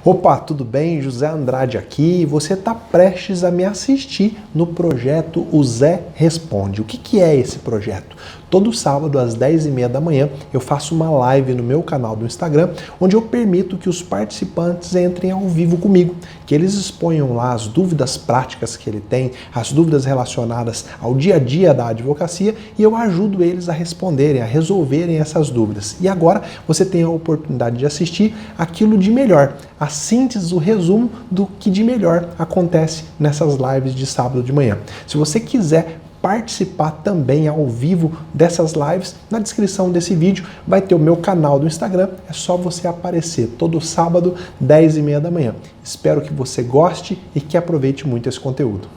Opa, tudo bem? José Andrade aqui e você está prestes a me assistir no projeto O Zé Responde. O que é esse projeto? Todo sábado às 10h30 da manhã eu faço uma live no meu canal do Instagram onde eu permito que os participantes entrem ao vivo comigo, que eles exponham lá as dúvidas práticas que ele tem, as dúvidas relacionadas ao dia a dia da advocacia e eu ajudo eles a responderem, a resolverem essas dúvidas. E agora você tem a oportunidade de assistir aquilo de melhor, a síntese, o resumo do que de melhor acontece nessas lives de sábado de manhã. Se você quiser participar também ao vivo dessas lives, na descrição desse vídeo vai ter o meu canal do Instagram, é só você aparecer todo sábado, 10h30 da manhã. Espero que você goste e que aproveite muito esse conteúdo.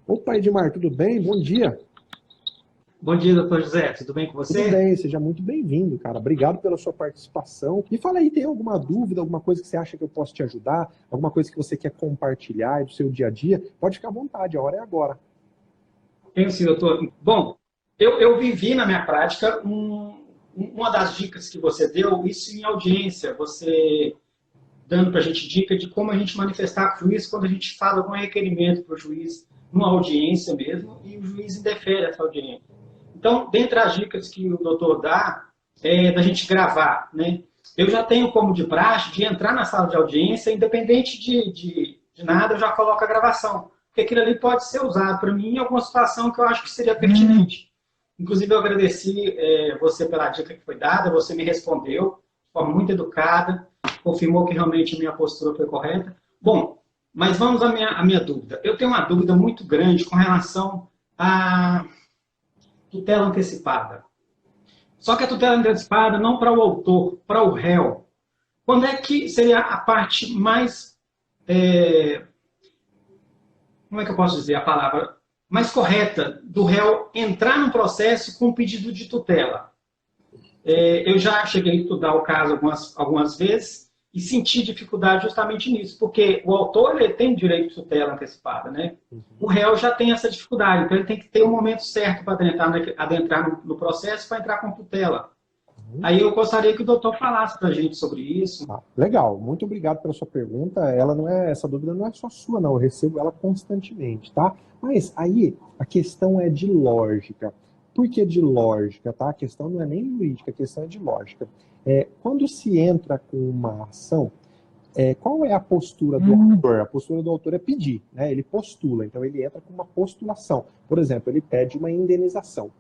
Opa, Edmar, tudo bem? Bom dia. Bom dia, doutor José. Tudo bem com você? Tudo bem, seja muito bem-vindo, cara. Obrigado pela sua participação. E fala aí, tem alguma dúvida, alguma coisa que você acha que eu posso te ajudar? Alguma coisa que você quer compartilhar do seu dia a dia? Pode ficar à vontade, a hora é agora. Tenho sim, doutor. Bom, eu vivi na minha prática uma das dicas que você deu, isso em audiência, você dando para a gente dica de como a gente manifestar com o juiz quando a gente fala algum requerimento para o juiz, numa audiência mesmo, e o juiz indefere essa audiência. Então, dentre as dicas que o doutor dá, é da gente gravar, né? Eu já tenho como de praxe de entrar na sala de audiência, independente de nada, eu já coloco a gravação. Porque aquilo ali pode ser usado para mim em alguma situação que eu acho que seria pertinente. Inclusive, eu agradeci você pela dica que foi dada, você me respondeu de forma muito educada, confirmou que realmente a minha postura foi correta. Bom, mas vamos à minha dúvida. Eu tenho uma dúvida muito grande com relação à tutela antecipada. Só que a tutela antecipada não para o autor, para o réu. Quando é que seria a parte mais... como é que eu posso dizer a palavra? Mais correta do réu entrar no processo com pedido de tutela. Eu já cheguei a estudar o caso algumas vezes e senti dificuldade justamente nisso, porque o autor ele tem direito de tutela antecipada, né? O réu já tem essa dificuldade, então ele tem que ter o momento certo para adentrar no processo para entrar com tutela. Aí eu gostaria que o doutor falasse para a gente sobre isso. Legal, muito obrigado pela sua pergunta. Essa dúvida não é só sua, não. Eu recebo ela constantemente, tá? Mas aí a questão é de lógica. Por que de lógica, tá? A questão não é nem jurídica, a questão é de lógica. Quando se entra com uma ação, qual é a postura do autor? A postura do autor é pedir, né? Ele postula, então ele entra com uma postulação. Por exemplo, ele pede uma indenização.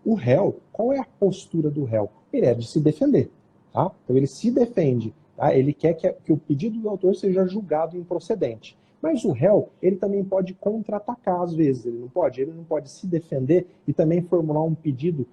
O réu, qual é a postura do réu? Ele é de se defender, tá? Então ele se defende, tá? Ele quer que o pedido do autor seja julgado improcedente. Mas o réu, ele também pode contra-atacar às vezes, ele não pode se defender e também formular um pedido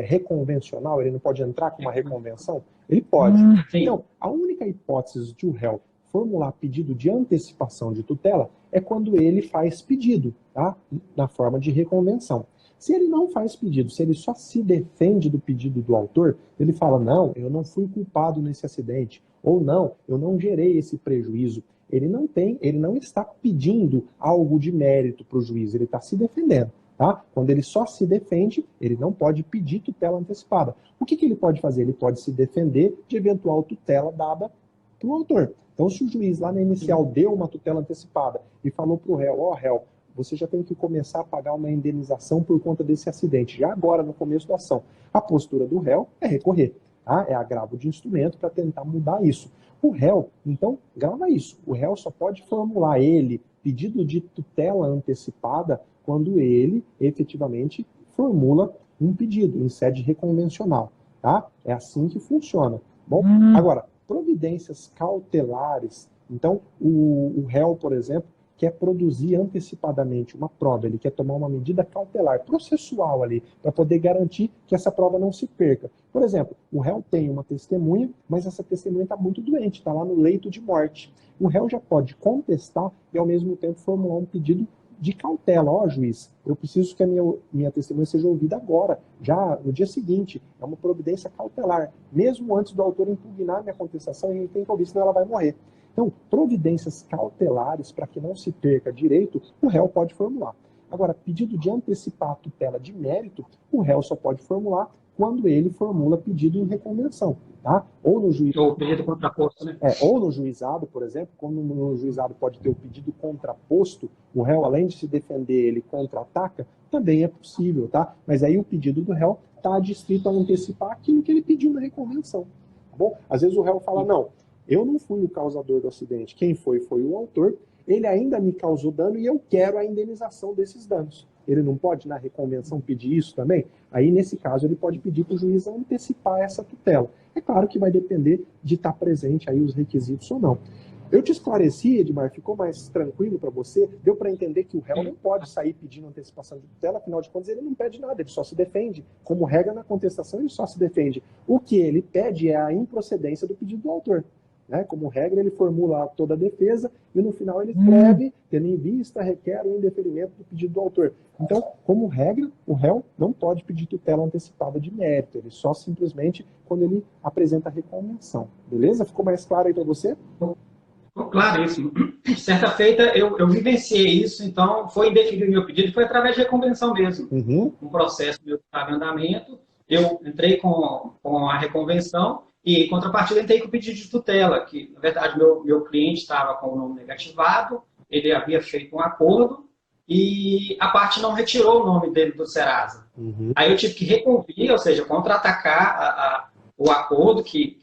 reconvencional, ele não pode entrar com uma reconvenção? Ele pode. Então, a única hipótese de o réu formular pedido de antecipação de tutela é quando ele faz pedido, tá? Na forma de reconvenção. Se ele não faz pedido, se ele só se defende do pedido do autor, ele fala, não, eu não fui culpado nesse acidente, ou não, eu não gerei esse prejuízo. Ele não está pedindo algo de mérito para o juiz, ele está se defendendo. Tá? Quando ele só se defende, ele não pode pedir tutela antecipada. O que ele pode fazer? Ele pode se defender de eventual tutela dada para o autor. Então, se o juiz lá na inicial deu uma tutela antecipada e falou para o réu, ó, réu, você já tem que começar a pagar uma indenização por conta desse acidente, já agora, no começo da ação. A postura do réu é recorrer, tá? É agravo de instrumento para tentar mudar isso. O réu, então, grava isso. O réu só pode formular pedido de tutela antecipada quando ele efetivamente formula um pedido em sede reconvencional, tá? É assim que funciona. Bom, agora, providências cautelares. Então, o réu, por exemplo, quer produzir antecipadamente uma prova, ele quer tomar uma medida cautelar, processual ali, para poder garantir que essa prova não se perca. Por exemplo, o réu tem uma testemunha, mas essa testemunha está muito doente, está lá no leito de morte. O réu já pode contestar e, ao mesmo tempo, formular um pedido de cautela. Ó, juiz, eu preciso que a minha testemunha seja ouvida agora, já no dia seguinte. É uma providência cautelar. Mesmo antes do autor impugnar minha contestação, ele tem que ouvir, senão ela vai morrer. Então, providências cautelares para que não se perca direito, o réu pode formular. Agora, pedido de antecipar a tutela de mérito, o réu só pode formular quando ele formula pedido em reconvenção, tá? Ou no juiz... Ou pedido contraposto, né? Ou no juizado, por exemplo, como no juizado pode ter o pedido contraposto, o réu, além de se defender, ele contra-ataca, também é possível, tá? Mas aí o pedido do réu está adstrito a antecipar aquilo que ele pediu na reconvenção, tá bom? Às vezes o réu fala, não, eu não fui o causador do acidente, quem foi o autor, ele ainda me causou dano e eu quero a indenização desses danos. Ele não pode, na reconvenção, pedir isso também? Aí, nesse caso, ele pode pedir para o juiz antecipar essa tutela. É claro que vai depender de estar presente aí os requisitos ou não. Eu te esclareci, Edmar, ficou mais tranquilo para você? Deu para entender que o réu não pode sair pedindo antecipação de tutela, afinal de contas ele não pede nada, ele só se defende. Como regra na contestação, ele só se defende. O que ele pede é a improcedência do pedido do autor. Né? Como regra, ele formula toda a defesa e no final ele escreve, tendo em vista, requer o indeferimento do pedido do autor. Então, como regra, o réu não pode pedir tutela antecipada de mérito, ele só simplesmente quando ele apresenta a reconvenção. Beleza? Ficou mais claro aí para você? Claríssimo. Certa feita, eu vivenciei isso, então foi indeferido meu pedido, foi através de reconvenção mesmo. Um processo meu que estava em andamento, eu entrei com a reconvenção e, em contrapartida, entrei com o pedido de tutela, que, na verdade, meu cliente estava com o nome negativado, ele havia feito um acordo e a parte não retirou o nome dele do Serasa. Aí eu tive que reconvir, ou seja, contra-atacar o acordo que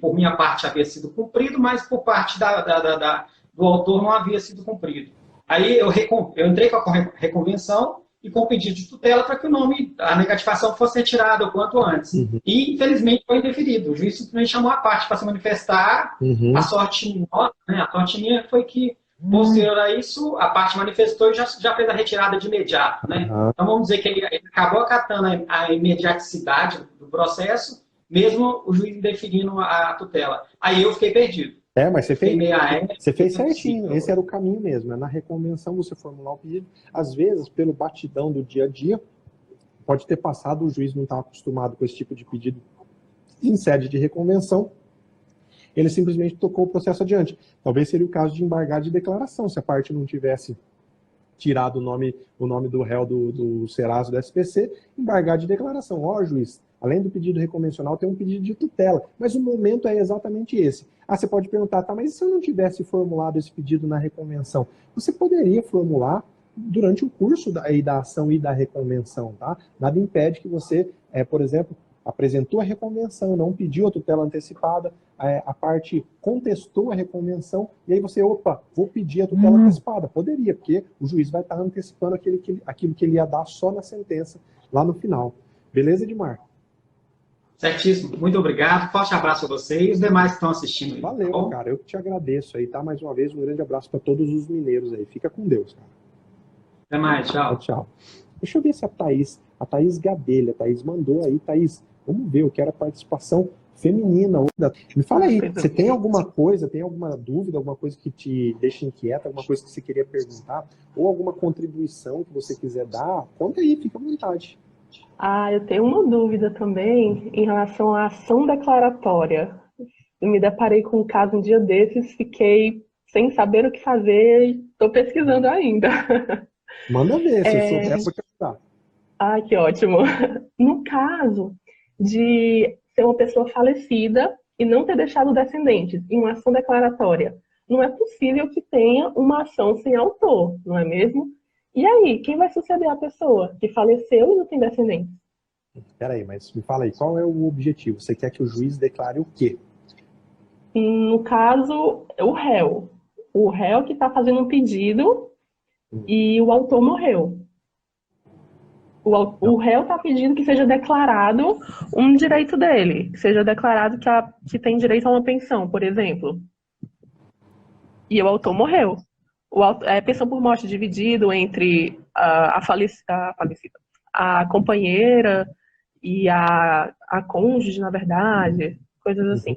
por minha parte havia sido cumprido, mas por parte do autor não havia sido cumprido. Aí eu entrei com a reconvenção e com o pedido de tutela para que a negativação fosse retirada o quanto antes. E, infelizmente, foi indeferido. O juiz simplesmente chamou a parte para se manifestar. A sorte nossa, né, a sorte minha foi que, posterior a isso, a parte manifestou e já fez a retirada de imediato. Né? Então, vamos dizer que ele acabou acatando a imediaticidade do processo, mesmo o juiz indeferindo a tutela. Aí eu fiquei perdido. Mas você fez certinho, esse era o caminho mesmo. Na reconvenção você formular o pedido, às vezes, pelo batidão do dia a dia, pode ter passado, o juiz não está acostumado com esse tipo de pedido em sede de reconvenção, ele simplesmente tocou o processo adiante. Talvez seria o caso de embargar de declaração, se a parte não tivesse tirado o nome do réu do Serasa do SPC, embargar de declaração. Juiz, além do pedido reconvencional, tem um pedido de tutela, mas o momento é exatamente esse. Você pode perguntar, mas e se eu não tivesse formulado esse pedido na reconvenção? Você poderia formular durante o curso da ação e da reconvenção, tá? Nada impede que você, por exemplo, apresentou a reconvenção, não pediu a tutela antecipada, a parte contestou a reconvenção, e aí você, vou pedir a tutela antecipada. Poderia, porque o juiz vai estar antecipando aquilo que ele ia dar só na sentença, lá no final. Beleza, Edmar? Certíssimo. Muito obrigado. Forte abraço a você e os demais que estão assistindo aí. Valeu, tá, cara. Eu que te agradeço aí, tá? Mais uma vez, um grande abraço para todos os mineiros aí. Fica com Deus, cara. Até mais. Tchau. Tchau. Deixa eu ver se a Thaís Gadelha, mandou aí, Thaís. Vamos ver, eu quero a participação feminina. Me fala aí, você tem alguma coisa, tem alguma dúvida, alguma coisa que te deixa inquieta, alguma coisa que você queria perguntar, ou alguma contribuição que você quiser dar? Conta aí, fica à vontade. Eu tenho uma dúvida também em relação à ação declaratória. Eu me deparei com um caso um dia desses, fiquei sem saber o que fazer e estou pesquisando ainda. Manda ver, se eu souber, eu vou te ajudar. Que ótimo. No caso de ser uma pessoa falecida e não ter deixado descendentes em uma ação declaratória, não é possível que tenha uma ação sem autor, não é mesmo? E aí, quem vai suceder a pessoa que faleceu e não tem descendentes? Peraí, mas me fala aí, qual é o objetivo? Você quer que o juiz declare o quê? No caso, o réu. O réu que está fazendo um pedido e o autor morreu. O réu está pedindo que seja declarado um direito dele, que seja declarado que tem direito a uma pensão, por exemplo. E o autor morreu. Pensão por morte dividido entre a falecida, a companheira e a cônjuge, na verdade, coisas assim.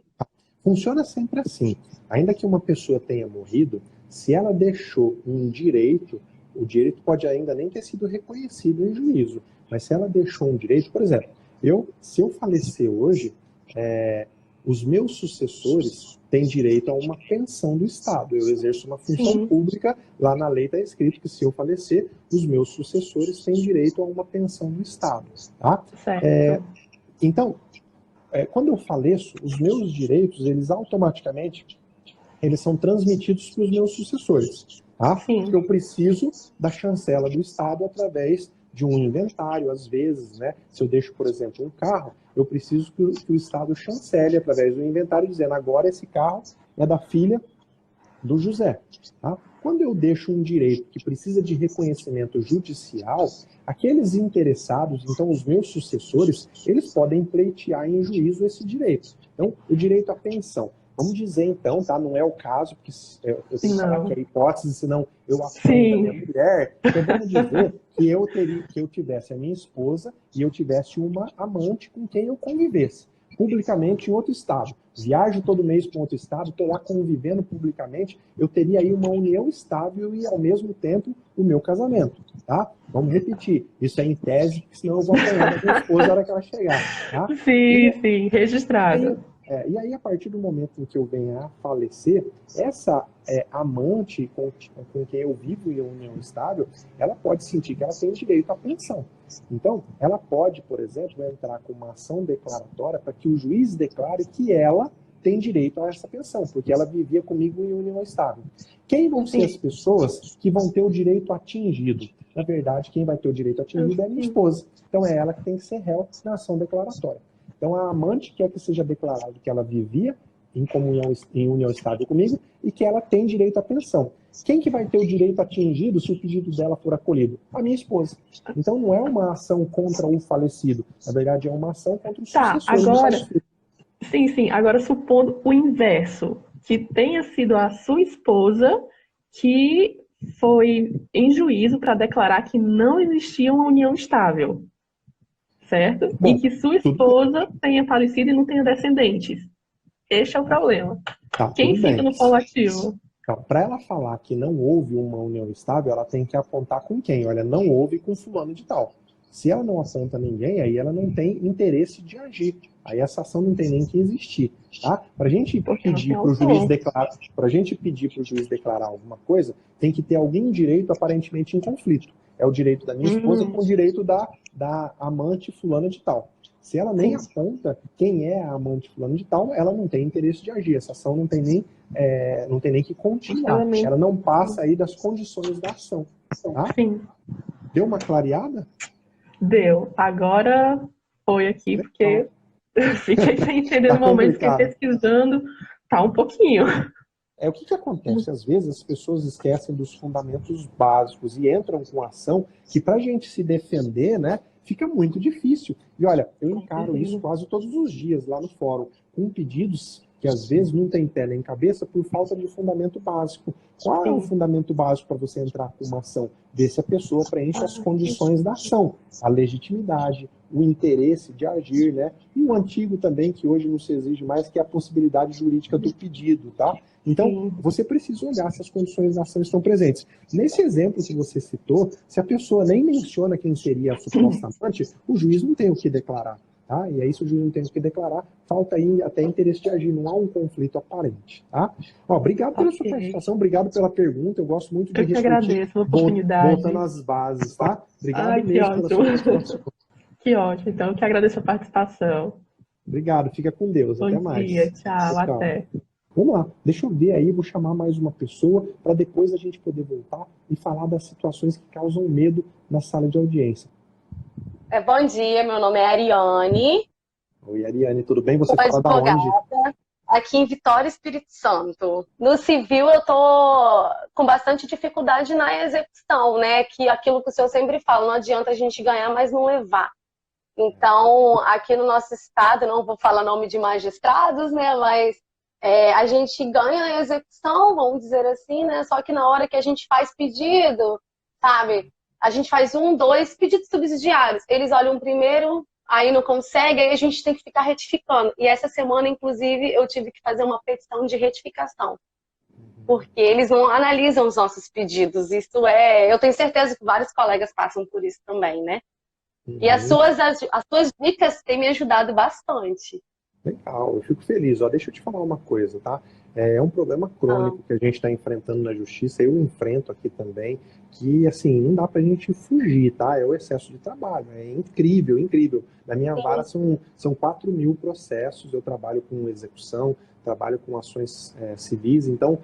Funciona sempre assim. Ainda que uma pessoa tenha morrido, se ela deixou um direito, o direito pode ainda nem ter sido reconhecido em juízo, mas se ela deixou um direito, por exemplo, se eu falecer hoje, Os meus sucessores têm direito a uma pensão do Estado. Eu exerço uma função pública, lá na lei está escrito que se eu falecer, os meus sucessores têm direito a uma pensão do Estado. Tá? Certo. Então, quando eu faleço, os meus direitos, eles automaticamente eles são transmitidos para os meus sucessores. Tá? Porque eu preciso da chancela do Estado através de um inventário, às vezes, né? Se eu deixo, por exemplo, um carro, eu preciso que o Estado chancele através do inventário, dizendo agora esse carro é da filha do José. Tá? Quando eu deixo um direito que precisa de reconhecimento judicial, aqueles interessados, então os meus sucessores, eles podem pleitear em juízo esse direito. Então, o direito à pensão. Vamos dizer então, tá? Não é o caso, porque eu tenho que falar que é hipótese, senão eu aponto a minha mulher. Então vamos dizer que eu tivesse a minha esposa e eu tivesse uma amante com quem eu convivesse, publicamente em outro estado. Viajo todo mês para outro estado, estou lá convivendo publicamente, eu teria aí uma união estável e, ao mesmo tempo, o meu casamento, tá? Vamos repetir. Isso é em tese, porque senão eu vou apanhar da minha esposa na hora que ela chegar, tá? Sim, registrado. E aí, a partir do momento em que eu venha a falecer, essa amante com quem eu vivo em união estável, ela pode sentir que ela tem direito à pensão. Então, ela pode, por exemplo, entrar com uma ação declaratória para que o juiz declare que ela tem direito a essa pensão, porque ela vivia comigo em união estável. Quem vão ser as pessoas que vão ter o direito atingido? Na verdade, quem vai ter o direito atingido é a minha esposa. Então, é ela que tem que ser réu na ação declaratória. Então, a amante quer que seja declarado que ela vivia em união estável comigo e que ela tem direito à pensão. Quem que vai ter o direito atingido se o pedido dela for acolhido? A minha esposa. Então, não é uma ação contra o falecido. Na verdade, é uma ação contra o sucessor. Agora supondo o inverso, que tenha sido a sua esposa que foi em juízo para declarar que não existia uma união estável. Certo? Bom, e que sua esposa tenha falecido e não tenha descendentes. Este é o problema. Quem fica no polo ativo? Para ela falar que não houve uma união estável, ela tem que apontar com quem? Olha, não houve com fulano de tal. Se ela não aponta ninguém, aí ela não tem interesse de agir. Aí essa ação não tem nem que existir. Tá? Para a gente pedir para o juiz declarar alguma coisa, tem que ter alguém direito aparentemente em conflito. É o direito da minha esposa com o direito da amante fulana de tal. Se ela nem aponta quem é a amante fulana de tal, ela não tem interesse de agir. Essa ação não tem nem que continuar. Ela não passa aí das condições da ação. Tá? Sim. Deu uma clareada? Deu. Agora foi aqui, porque fiquei sem entender no momento, fiquei pesquisando. Tá um pouquinho. O que acontece? Às vezes as pessoas esquecem dos fundamentos básicos e entram com ação que, para a gente se defender, né, fica muito difícil. E olha, eu encaro isso quase todos os dias lá no fórum, com pedidos que às vezes não tem pé nem cabeça por falta de fundamento básico. Qual é o fundamento básico para você entrar com uma ação? Ver se a pessoa preenche as condições da ação, a legitimidade, o interesse de agir, né? E o antigo também, que hoje não se exige mais, que é a possibilidade jurídica do pedido, tá? Então, você precisa olhar se as condições da ação estão presentes. Nesse exemplo que você citou, se a pessoa nem menciona quem seria a suposta amante, o juiz não tem o que declarar. Tá? E aí, se o juiz não tem o que declarar, falta aí até interesse de agir, não há um conflito aparente. Tá? Obrigado pela sua participação, obrigado pela pergunta, eu gosto muito de refletir. Eu que agradeço a oportunidade. Voltando às bases, tá? Obrigado mesmo pela sua participação. Que ótimo, então eu que agradeço a participação. Obrigado, fica com Deus, até mais. Bom dia, tchau, até. Vamos lá, deixa eu ver aí, vou chamar mais uma pessoa para depois a gente poder voltar e falar das situações que causam medo na sala de audiência. Bom dia, meu nome é Ariane. Oi, Ariane, tudo bem? Você fala da onde? Aqui em Vitória, Espírito Santo. No civil eu tô com bastante dificuldade na execução, né? Que aquilo que o senhor sempre fala, não adianta a gente ganhar, mas não levar. Então, aqui no nosso estado, não vou falar nome de magistrados, né? Mas a gente ganha a execução, vamos dizer assim, né? Só que na hora que a gente faz pedido, sabe? A gente faz 1, 2 pedidos subsidiários. Eles olham primeiro, aí não consegue, aí a gente tem que ficar retificando. E essa semana, inclusive, eu tive que fazer uma petição de retificação. Porque eles não analisam os nossos pedidos. Isso eu tenho certeza que vários colegas passam por isso também, né? E as suas dicas têm me ajudado bastante. Legal, eu fico feliz. Ó, deixa eu te falar uma coisa, tá? É um problema Ah, crônico que a gente está enfrentando na justiça, eu enfrento aqui também, que, assim, não dá pra gente fugir, tá? É o excesso de trabalho, é incrível, incrível. Na minha vara sim, são 4.000 processos, eu trabalho com execução, trabalho com ações civis, então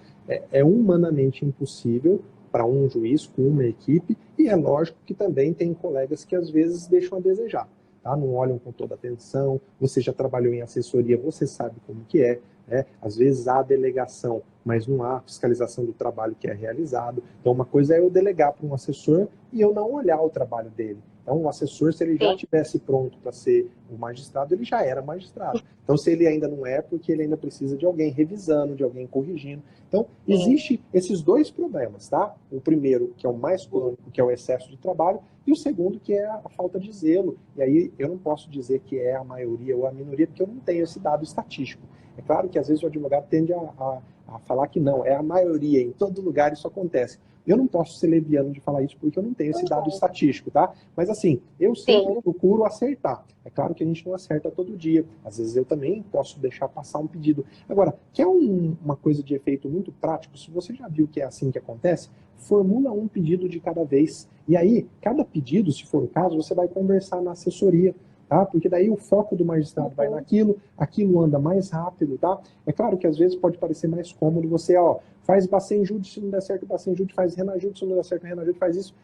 é humanamente impossível para um juiz com uma equipe, e é lógico que também tem colegas que às vezes deixam a desejar. Tá? Não olham com toda atenção, você já trabalhou em assessoria, você sabe como que é, né? Às vezes há delegação, mas não há fiscalização do trabalho que é realizado. Então, uma coisa é eu delegar para um assessor e eu não olhar o trabalho dele. Então, o assessor, se ele já sim, tivesse pronto para ser o magistrado, ele já era magistrado. Então, se ele ainda não é, porque ele ainda precisa de alguém revisando, de alguém corrigindo. Então, sim, existe esses dois problemas, tá? O primeiro, que é o mais crônico, que é o excesso de trabalho, e o segundo, que é a falta de zelo. E aí eu não posso dizer que é a maioria ou a minoria, porque eu não tenho esse dado estatístico. É claro que às vezes o advogado tende a falar que não, é a maioria, em todo lugar isso acontece. Eu não posso ser leviano de falar isso porque eu não tenho esse dado estatístico, tá? Mas assim, eu sempre sim. procuro acertar. É claro que a gente não acerta todo dia. Às vezes eu também posso deixar passar um pedido. Agora, quer uma coisa de efeito muito prático? Se você já viu que é assim que acontece, formula um pedido de cada vez. E aí, cada pedido, se for o caso, você vai conversar na assessoria, tá? Porque daí o foco do magistrado vai Uhum. naquilo, aquilo anda mais rápido, tá? É claro que às vezes pode parecer mais cômodo você, ó, faz Bacen Júdice, se não der certo Bacen Júdice, faz Renajúdice, se não der certo Renajúdice, faz isso.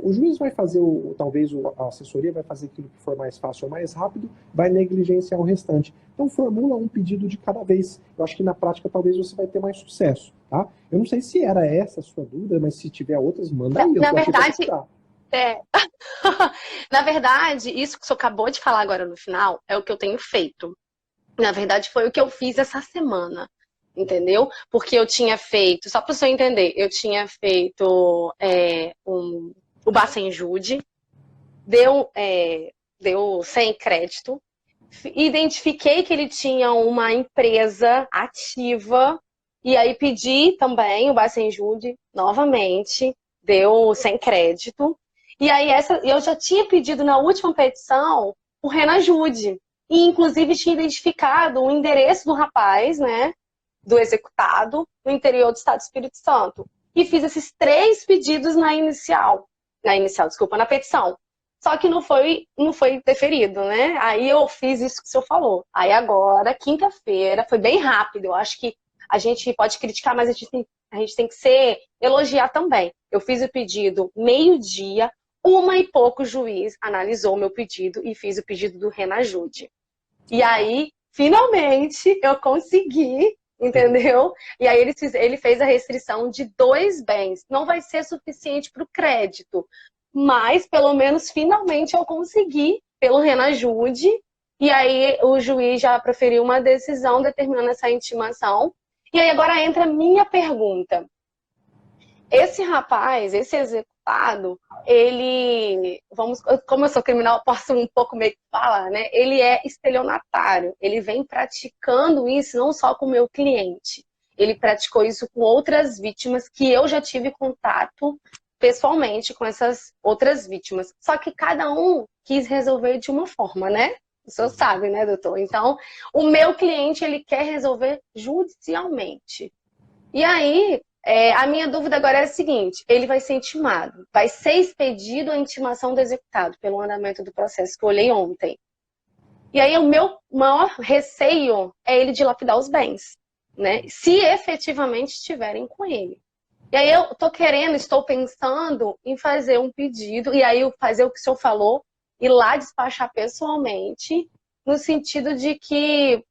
O juiz vai fazer, talvez a assessoria vai fazer aquilo que for mais fácil ou mais rápido, vai negligenciar o restante. Então, formula um pedido de cada vez. Eu acho que na prática talvez você vai ter mais sucesso, tá? Eu não sei se era essa a sua dúvida, mas se tiver outras, manda aí, eu Na tô aqui para te verdade, ajudar. é. Na verdade, isso que você acabou de falar agora no final é o que eu tenho feito. Na verdade, foi o que eu fiz essa semana, entendeu? Porque eu tinha feito, só para você entender, eu tinha feito o Bacen Jude, deu 100 crédito, identifiquei que ele tinha uma empresa ativa, e aí pedi também o Bacen Jude novamente, deu 100 crédito. E aí eu já tinha pedido na última petição o Renajude. E inclusive tinha identificado o endereço do rapaz, né? Do executado, no interior do estado do Espírito Santo. E fiz esses 3 pedidos desculpa, na petição. Só que não foi deferido, né? Aí eu fiz isso que o senhor falou. Aí agora, quinta-feira, foi bem rápido. Eu acho que a gente pode criticar, mas a gente tem que elogiar também. Eu fiz o pedido meio-dia, 1h pouco o juiz analisou o meu pedido e fiz o pedido do Renajude. E aí, finalmente, eu consegui, entendeu? E aí ele fez a restrição de 2 bens. Não vai ser suficiente para o crédito, mas pelo menos finalmente eu consegui pelo Renajude. E aí o juiz já proferiu uma decisão determinando essa intimação. E aí agora entra a minha pergunta. Esse rapaz, esse executado, como eu sou criminal, posso um pouco meio que falar, né? Ele é estelionatário, ele vem praticando isso não só com o meu cliente, ele praticou isso com outras vítimas que eu já tive contato pessoalmente com essas outras vítimas. Só que cada um quis resolver de uma forma, né? O senhor sabe, né, doutor? Então, o meu cliente, ele quer resolver judicialmente. E aí, a minha dúvida agora é a seguinte: ele vai ser intimado, vai ser expedido a intimação do executado pelo andamento do processo que eu olhei ontem. E aí o meu maior receio é ele dilapidar os bens, né? Se efetivamente estiverem com ele. E aí eu estou pensando em fazer um pedido, e aí fazer o que o senhor falou, ir lá despachar pessoalmente, no sentido de que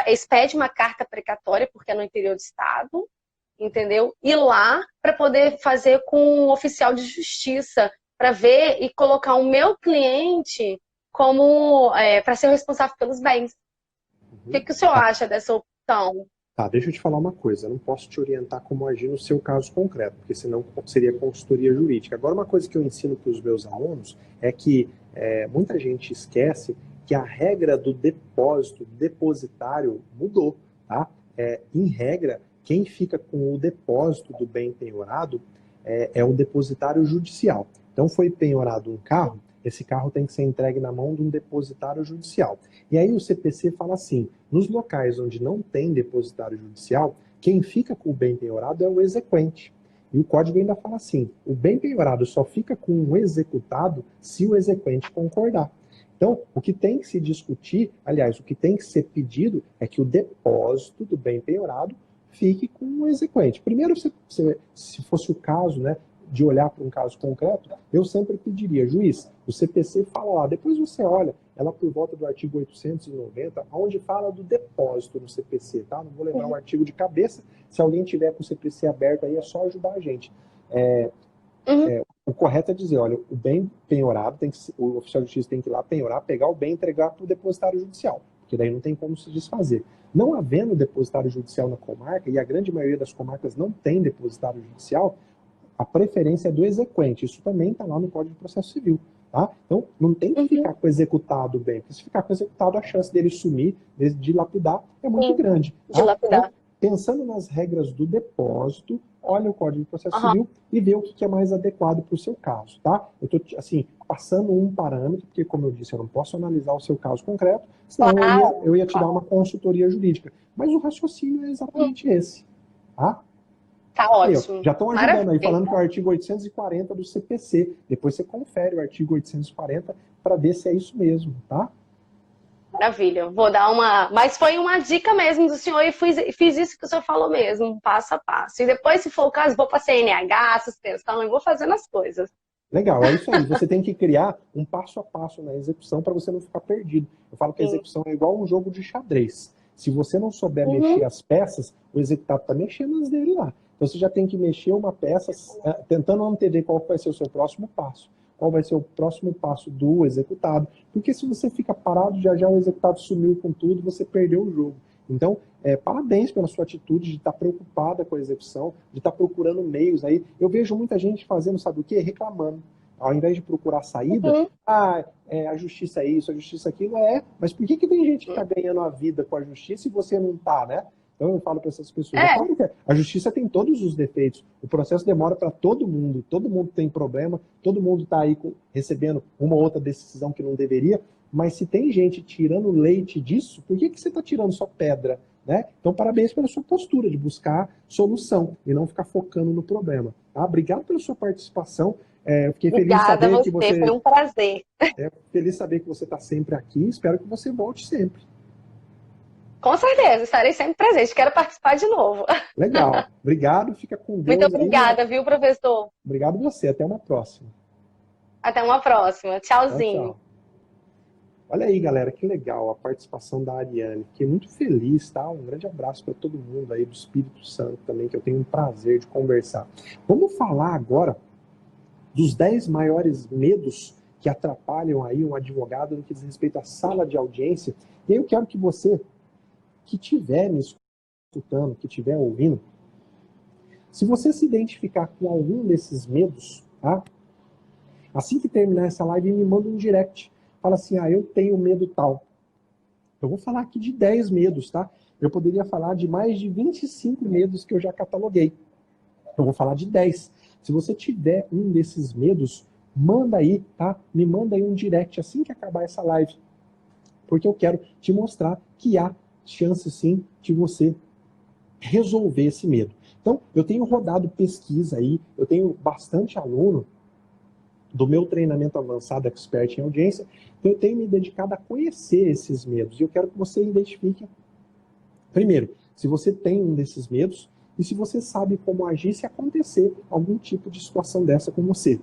expede uma carta precatória, porque é no interior do estado, entendeu? Ir lá para poder fazer com um oficial de justiça, para ver e colocar o meu cliente como para ser o responsável pelos bens. O que, Uhum. que o senhor acha dessa opção? Tá, deixa eu te falar uma coisa. Eu não posso te orientar como agir no seu caso concreto, porque senão seria consultoria jurídica. Agora, uma coisa que eu ensino para os meus alunos é que muita gente esquece que a regra do depósito depositário mudou, tá? Em regra, quem fica com o depósito do bem penhorado é o depositário judicial. Então, foi penhorado um carro, esse carro tem que ser entregue na mão de um depositário judicial. E aí o CPC fala assim, nos locais onde não tem depositário judicial, quem fica com o bem penhorado é o exequente. E o código ainda fala assim, o bem penhorado só fica com o executado se o exequente concordar. Então, o que tem que se discutir, aliás, o que tem que ser pedido é que o depósito do bem penhorado fique com o exequente. Primeiro, se fosse o caso, né, de olhar para um caso concreto, eu sempre pediria, juiz, o CPC fala lá, depois você olha, ela por volta do artigo 890, onde fala do depósito no CPC, tá? Não vou lembrar o artigo de cabeça, se alguém tiver com o CPC aberto aí, é só ajudar a gente. O correto é dizer, olha, o bem penhorado, o oficial de justiça tem que ir lá penhorar, pegar o bem e entregar para o depositário judicial, porque daí não tem como se desfazer. Não havendo depositário judicial na comarca, e a grande maioria das comarcas não tem depositário judicial, a preferência é do exequente. Isso também está lá no Código de Processo Civil. Tá? Então, não tem que ficar com o executado bem, porque se ficar com o executado, a chance dele sumir, de dilapidar, é muito grande. Tá? Dilapidar. Então, pensando nas regras do depósito, olha o Código de Processo Civil e vê o que é mais adequado para o seu caso. Tá? Eu estou, assim, passando um parâmetro, porque, como eu disse, eu não posso analisar o seu caso concreto, senão eu ia te dar uma consultoria jurídica. Mas o raciocínio é exatamente esse. Tá? Tá ótimo. Já estão ajudando aí, falando que é o artigo 840 do CPC. Depois você confere o artigo 840 para ver se é isso mesmo, tá? Maravilha. Vou dar uma... Mas foi uma dica mesmo do senhor e fiz isso que o senhor falou mesmo, passo a passo. E depois, se for o caso, vou para CNH, suspensão, eu vou fazendo as coisas. Legal, é isso aí. Você tem que criar um passo a passo na execução para você não ficar perdido. Eu falo que a execução é igual um jogo de xadrez. Se você não souber mexer as peças, o executado está mexendo as dele lá. Então você já tem que mexer uma peça tentando antever qual vai ser o seu próximo passo. Qual vai ser o próximo passo do executado. Porque se você fica parado, já o executado sumiu com tudo, você perdeu o jogo. Então, parabéns pela sua atitude de estar preocupada com a execução, de estar procurando meios aí. Eu vejo muita gente fazendo, sabe o quê? Reclamando. Ao invés de procurar saída, a justiça é isso, a justiça é aquilo, mas por que tem gente que está ganhando a vida com a justiça e você não está, né? Então eu falo para essas pessoas, a justiça tem todos os defeitos, o processo demora para todo mundo tem problema, todo mundo está aí recebendo uma ou outra decisão que não deveria, mas se tem gente tirando leite disso, por que você está tirando só pedra? Né? Então parabéns pela sua postura de buscar solução e não ficar focando no problema. Tá? Obrigado pela sua participação. Eu fiquei feliz de saber que você... Foi um prazer. Feliz de saber que você está sempre aqui, espero que você volte sempre. Com certeza, estarei sempre presente. Quero participar de novo. Legal. Obrigado, fica com Deus. Muito obrigada, aí, viu, professor? Obrigado você. Até uma próxima. Até uma próxima. Tchauzinho. Tchau. Olha aí, galera, que legal a participação da Ariane. Fiquei muito feliz, tá? Um grande abraço para todo mundo aí do Espírito Santo também, que eu tenho um prazer de conversar. Vamos falar agora dos 10 maiores medos que atrapalham aí um advogado no que diz respeito à sala de audiência. E aí eu quero que você que estiver me escutando, que estiver ouvindo, se você se identificar com algum desses medos, tá? Assim que terminar essa live, me manda um direct. Fala assim, eu tenho medo tal. Eu vou falar aqui de 10 medos, tá? Eu poderia falar de mais de 25 medos que eu já cataloguei. Eu vou falar de 10. Se você tiver um desses medos, manda aí, tá? Me manda aí um direct assim que acabar essa live. Porque eu quero te mostrar que há chance sim de você resolver esse medo. Então, eu tenho rodado pesquisa aí, eu tenho bastante aluno do meu treinamento avançado Expert em Audiência, então eu tenho me dedicado a conhecer esses medos. E eu quero que você identifique, primeiro, se você tem um desses medos e se você sabe como agir se acontecer algum tipo de situação dessa com você.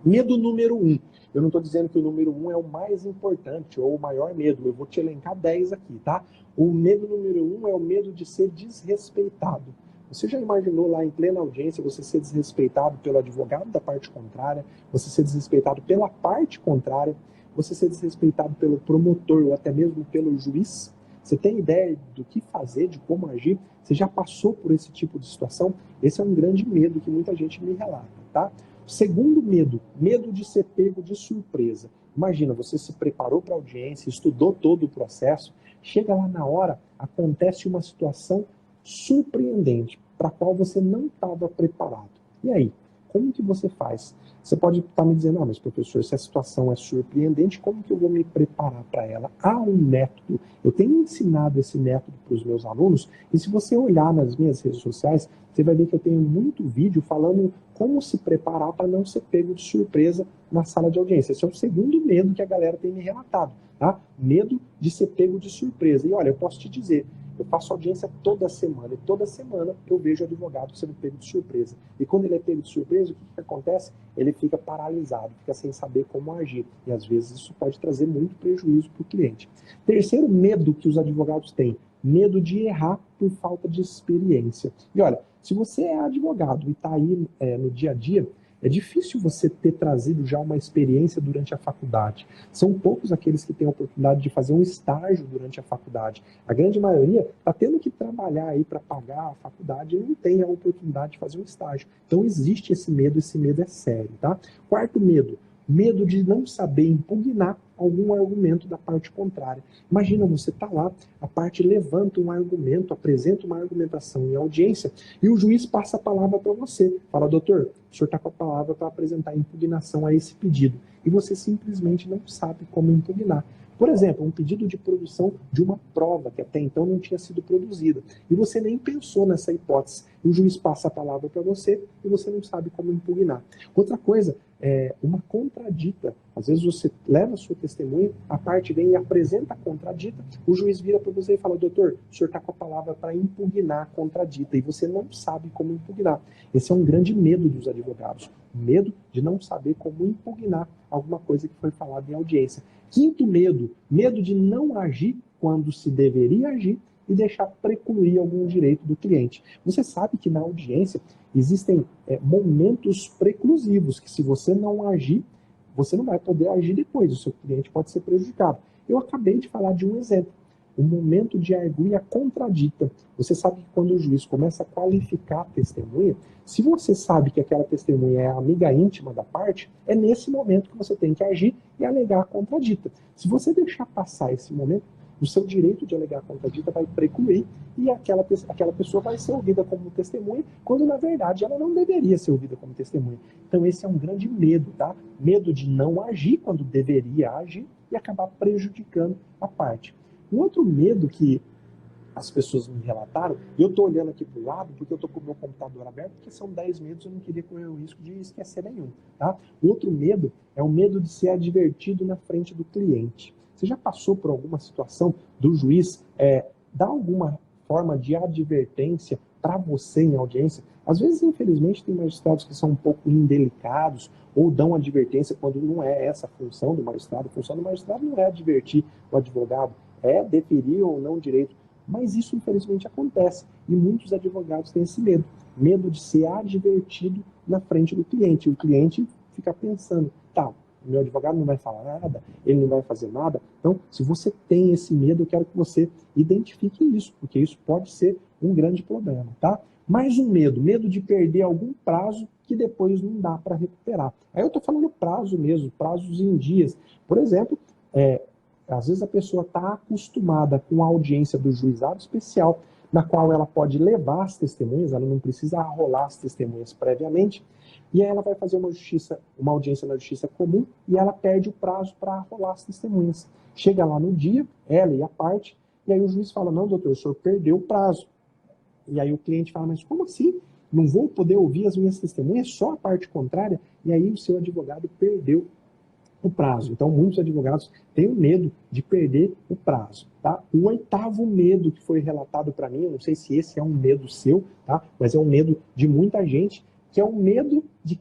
Medo número 1. Eu não estou dizendo que o número 1 é o mais importante ou o maior medo. Eu vou te elencar 10 aqui, tá? O medo número 1 é o medo de ser desrespeitado. Você já imaginou lá em plena audiência você ser desrespeitado pelo advogado da parte contrária, você ser desrespeitado pela parte contrária, você ser desrespeitado pelo promotor ou até mesmo pelo juiz? Você tem ideia do que fazer, de como agir? Você já passou por esse tipo de situação? Esse é um grande medo que muita gente me relata, tá? Segundo medo, medo de ser pego de surpresa. Imagina, você se preparou para a audiência, estudou todo o processo, chega lá na hora, acontece uma situação surpreendente, para a qual você não estava preparado. E aí? Como que você faz? Você pode estar me dizendo, mas professor, se a situação é surpreendente, como que eu vou me preparar para ela? Há um método. Eu tenho ensinado esse método para os meus alunos, e se você olhar nas minhas redes sociais, você vai ver que eu tenho muito vídeo falando como se preparar para não ser pego de surpresa na sala de audiência. Esse é o segundo medo que a galera tem me relatado, tá? Medo de ser pego de surpresa. E olha, eu posso te dizer, eu faço audiência toda semana, e toda semana eu vejo o advogado sendo pego de surpresa. E quando ele é pego de surpresa, o que acontece? Ele fica paralisado, fica sem saber como agir. E às vezes isso pode trazer muito prejuízo para o cliente. Terceiro medo que os advogados têm, medo de errar por falta de experiência. E olha, se você é advogado e está aí no dia a dia, é difícil você ter trazido já uma experiência durante a faculdade. São poucos aqueles que têm a oportunidade de fazer um estágio durante a faculdade. A grande maioria está tendo que trabalhar aí para pagar a faculdade e não tem a oportunidade de fazer um estágio. Então existe esse medo é sério, tá? Quarto medo, medo de não saber impugnar algum argumento da parte contrária. Imagina, você está lá, a parte levanta um argumento, apresenta uma argumentação em audiência, e o juiz passa a palavra para você. Fala, doutor, o senhor está com a palavra para apresentar impugnação a esse pedido. E você simplesmente não sabe como impugnar. Por exemplo, um pedido de produção de uma prova que até então não tinha sido produzida. E você nem pensou nessa hipótese. O juiz passa a palavra para você e você não sabe como impugnar. Outra coisa é uma contradita. Às vezes você leva a sua testemunha, a parte vem e apresenta a contradita, o juiz vira para você e fala, doutor, o senhor está com a palavra para impugnar a contradita e você não sabe como impugnar. Esse é um grande medo dos advogados. O medo de não saber como impugnar alguma coisa que foi falada em audiência. Quinto medo, medo de não agir quando se deveria agir e deixar precluir algum direito do cliente. Você sabe que na audiência existem momentos preclusivos, que se você não agir, você não vai poder agir depois, o seu cliente pode ser prejudicado. Eu acabei de falar de um exemplo, o momento de arguia contradita. Você sabe que quando o juiz começa a qualificar a testemunha, se você sabe que aquela testemunha é a amiga íntima da parte, é nesse momento que você tem que agir e alegar a contradita. Se você deixar passar esse momento, o seu direito de alegar a contradita vai precluir e aquela pessoa vai ser ouvida como testemunha, quando na verdade ela não deveria ser ouvida como testemunha. Então esse é um grande medo, tá? Medo de não agir quando deveria agir e acabar prejudicando a parte. Um outro medo que as pessoas me relataram, e eu estou olhando aqui para o lado porque eu estou com o meu computador aberto, porque são 10 medos, eu não queria correr o risco de esquecer nenhum. Tá? O outro medo é o medo de ser advertido na frente do cliente. Você já passou por alguma situação do juiz dar alguma forma de advertência para você em audiência? Às vezes, infelizmente, tem magistrados que são um pouco indelicados ou dão advertência quando não é essa a função do magistrado. A função do magistrado não é advertir o advogado, é deferir ou não direito. Mas isso, infelizmente, acontece. E muitos advogados têm esse medo. Medo de ser advertido na frente do cliente. E o cliente fica pensando, tá, o meu advogado não vai falar nada, ele não vai fazer nada. Então, se você tem esse medo, eu quero que você identifique isso, porque isso pode ser um grande problema, tá? Mais um medo, medo de perder algum prazo que depois não dá para recuperar. Aí eu estou falando prazo mesmo, prazos em dias. Por exemplo, às vezes a pessoa está acostumada com a audiência do juizado especial, na qual ela pode levar as testemunhas, ela não precisa arrolar as testemunhas previamente, e aí ela vai fazer uma audiência na justiça comum e ela perde o prazo para arrolar as testemunhas. Chega lá no dia, ela e a parte, e aí o juiz fala, não, doutor, o senhor perdeu o prazo. E aí o cliente fala, mas como assim? Não vou poder ouvir as minhas testemunhas, só a parte contrária? E aí o seu advogado perdeu o prazo. Então, muitos advogados têm o medo de perder o prazo. Tá? O oitavo medo que foi relatado para mim, eu não sei se esse é um medo seu, tá? Mas é um medo de muita gente, que é o medo de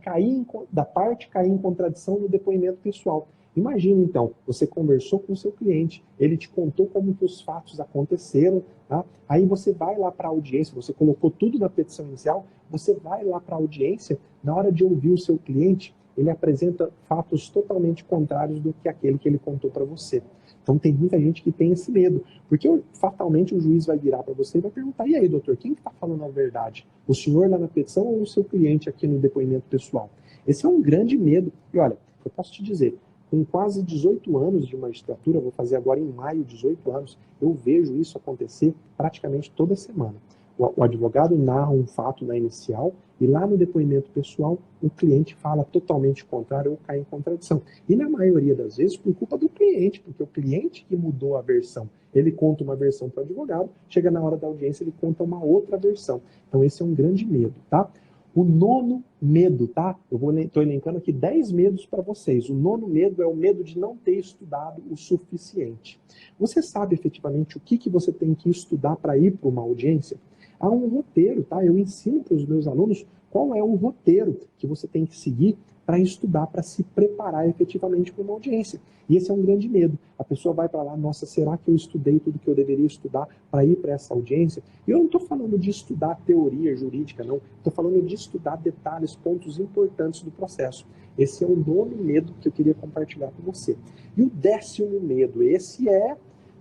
da parte cair em contradição no depoimento pessoal. Imagina, então, você conversou com o seu cliente, ele te contou como que os fatos aconteceram, tá? Aí você vai lá para a audiência, você colocou tudo na petição inicial, você vai lá para a audiência, na hora de ouvir o seu cliente, ele apresenta fatos totalmente contrários do que aquele que ele contou para você. Então tem muita gente que tem esse medo, porque fatalmente o juiz vai virar para você e vai perguntar, e aí, doutor, quem está falando a verdade? O senhor lá na petição ou o seu cliente aqui no depoimento pessoal? Esse é um grande medo. E olha, eu posso te dizer, com quase 18 anos de magistratura, eu vou fazer agora em maio 18 anos, eu vejo isso acontecer praticamente toda semana. O advogado narra um fato na inicial e lá no depoimento pessoal o cliente fala totalmente contrário ou cai em contradição. E na maioria das vezes por culpa do cliente, porque o cliente que mudou a versão. Ele conta uma versão para o advogado, chega na hora da audiência ele conta uma outra versão. Então esse é um grande medo, tá? O nono medo, tá? Estou elencando aqui 10 medos para vocês. O nono medo é o medo de não ter estudado o suficiente. Você sabe efetivamente o que você tem que estudar para ir para uma audiência? Há um roteiro, tá? Eu ensino para os meus alunos qual é o roteiro que você tem que seguir para estudar, para se preparar efetivamente para uma audiência. E esse é um grande medo. A pessoa vai para lá, nossa, será que eu estudei tudo que eu deveria estudar para ir para essa audiência? E eu não estou falando de estudar teoria jurídica, não. Estou falando de estudar detalhes, pontos importantes do processo. Esse é o nono medo que eu queria compartilhar com você. E o 10º medo, esse é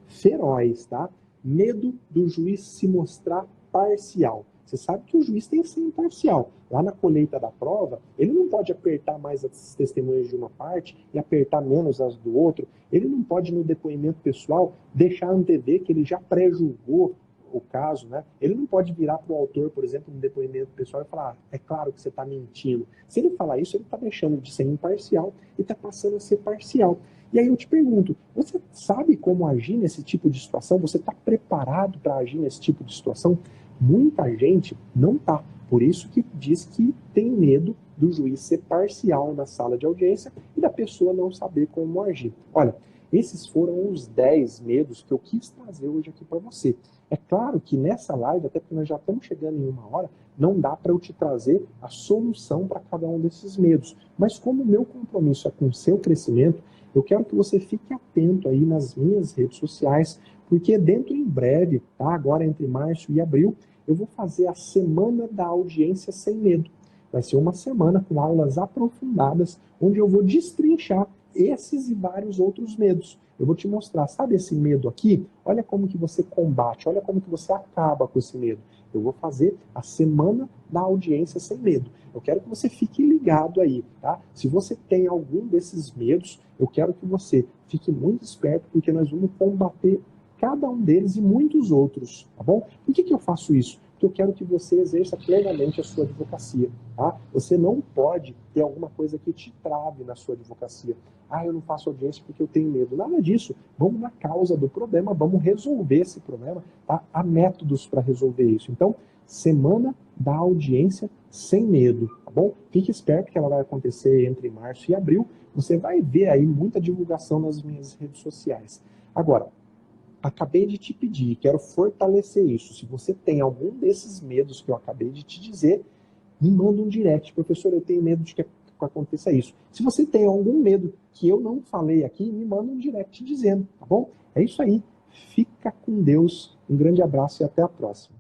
feroz, tá? Medo do juiz se mostrar parcial. Você sabe que o juiz tem que ser imparcial. Lá na colheita da prova, ele não pode apertar mais as testemunhas de uma parte e apertar menos as do outro. Ele não pode, no depoimento pessoal, deixar antever que ele já pré-julgou o caso, né? Ele não pode virar para o autor, por exemplo, no depoimento pessoal e falar, é claro que você está mentindo. Se ele falar isso, ele está deixando de ser imparcial e está passando a ser parcial. E aí eu te pergunto, você sabe como agir nesse tipo de situação? Você está preparado para agir nesse tipo de situação? Muita gente não está. Por isso que diz que tem medo do juiz ser parcial na sala de audiência e da pessoa não saber como agir. Olha, esses foram os 10 medos que eu quis trazer hoje aqui para você. É claro que nessa live, até porque nós já estamos chegando em 1 hora, não dá para eu te trazer a solução para cada um desses medos. Mas como o meu compromisso é com o seu crescimento, eu quero que você fique atento aí nas minhas redes sociais, porque dentro em breve, tá? Agora entre março e abril, eu vou fazer a Semana da Audiência Sem Medo. Vai ser uma semana com aulas aprofundadas, onde eu vou destrinchar esses e vários outros medos. Eu vou te mostrar, sabe esse medo aqui? Olha como que você combate, olha como que você acaba com esse medo. Eu vou fazer a Semana da Audiência Sem Medo. Eu quero que você fique ligado aí, tá? Se você tem algum desses medos, eu quero que você fique muito esperto, porque nós vamos combater cada um deles e muitos outros, tá bom? Por que eu faço isso? Porque eu quero que você exerça plenamente a sua advocacia, tá? Você não pode ter alguma coisa que te trave na sua advocacia. Ah, eu não faço audiência porque eu tenho medo. Nada disso. Vamos na causa do problema, vamos resolver esse problema, tá? Há métodos para resolver isso. Então, Semana da Audiência Sem Medo, tá bom? Fique esperto que ela vai acontecer entre março e abril. Você vai ver aí muita divulgação nas minhas redes sociais. Agora, acabei de te pedir, quero fortalecer isso. Se você tem algum desses medos que eu acabei de te dizer, me manda um direct. Professor, eu tenho medo de que aconteça isso. Se você tem algum medo que eu não falei aqui, me manda um direct dizendo, tá bom? É isso aí. Fica com Deus. Um grande abraço e até a próxima.